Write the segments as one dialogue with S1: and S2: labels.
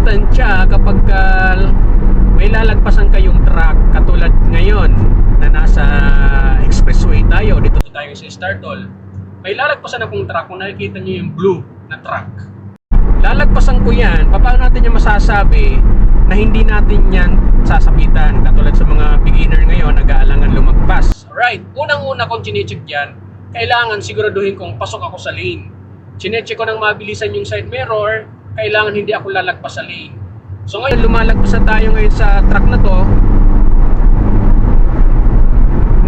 S1: matansya kapag may lalagpasan kayong truck katulad ngayon na nasa expressway tayo, dito tayo sa Startol. May lalagpasan akong truck, kung nakikita nyo yung blue na truck. Lalagpasan ko yan, paano natin yung masasabi na hindi natin yan sasabitan katulad sa mga beginner ngayon nag-aalangan lumagpas. Alright, unang-una kong chinecheck yan, kailangan siguraduhin kong pasok ako sa lane. Chinecheck ko ng mabilisan yung side mirror, kailangan hindi ako lalagpas sa lane. So ngayon lumalagpas na tayo ngayon sa truck na to,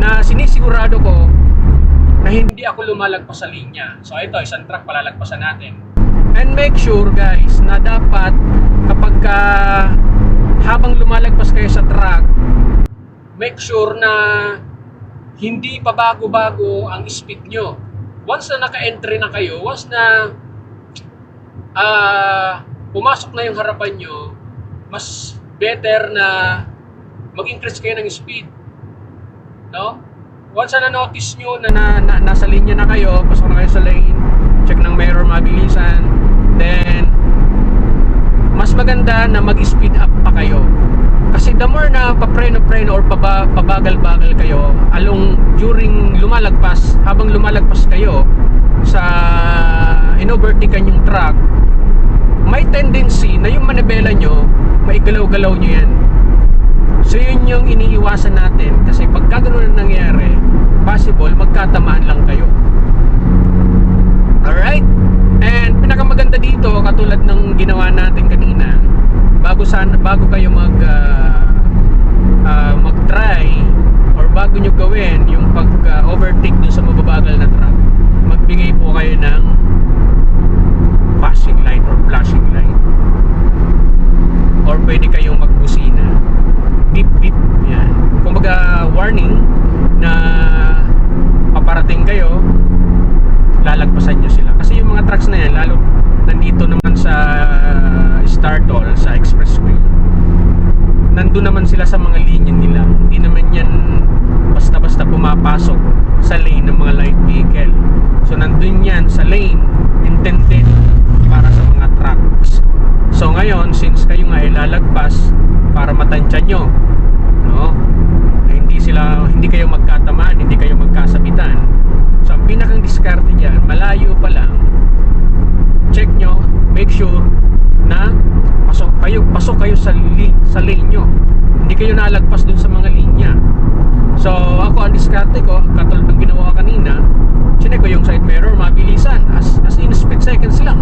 S1: na sinisigurado ko na hindi ako lumalagpas sa linya. So ito, isang truck palalagpasan natin. And make sure guys na dapat kapag habang lumalagpas kayo sa truck, make sure na hindi pa bago-bago ang speed nyo. Once na naka-entry na kayo, once na pumasok na yung harapan nyo, mas better na mag-increase kayo ng speed. No? Once na notice nyo na, nasa linya na kayo, pasok na kayo sa lane, check ng mirror mabilisan, then mas maganda na mag-speed up pa kayo. Kasi the more na papreno-preno or pabagal-bagal kayo during lumalagpas, habang lumalagpas kayo sa inovertikan yung truck, may tendency na yung manibela nyo, maigalaw-galaw nyo yan. So yun yung iniiwasan natin, kasi pagka ganun na nangyari, possible magkatamaan lang kayo. Alright? And pinakamaganda dito, katulad ng ginawa natin kanina, bago kayo mag-try or bago nyo gawin yung pag-overtake dun sa mababagal na truck, magbigay po kayo ng passing light or flashing light, or pwede kayong magbusina, beep beep, yan, kumbaga warning na paparating kayo, lalagpasan nyo sila. Kasi yung mga trucks na yan, lalo nandito naman sa Startol, sa expressway, nandun naman sila sa mga linya nila. Hindi naman yan basta-basta pumapasok sa lane ng mga light vehicle. So nandun yan sa lane intended para sa mga trucks. So ngayon, since kayo nga ay lalagpas para matansya nyo, no? Na hindi kayo magkatamaan, hindi kayo magkasabitan. So ang pinakang diskarte dyan, malayo pa lang, check nyo, make sure na pasok kayo sa lane nyo. Hindi kayo nalagpas dun sa mga linya. So ako, ang diskarte ko, katulad ng ginawa ko kanina, chinek ko yung side mirror mabilisan, as in split seconds lang.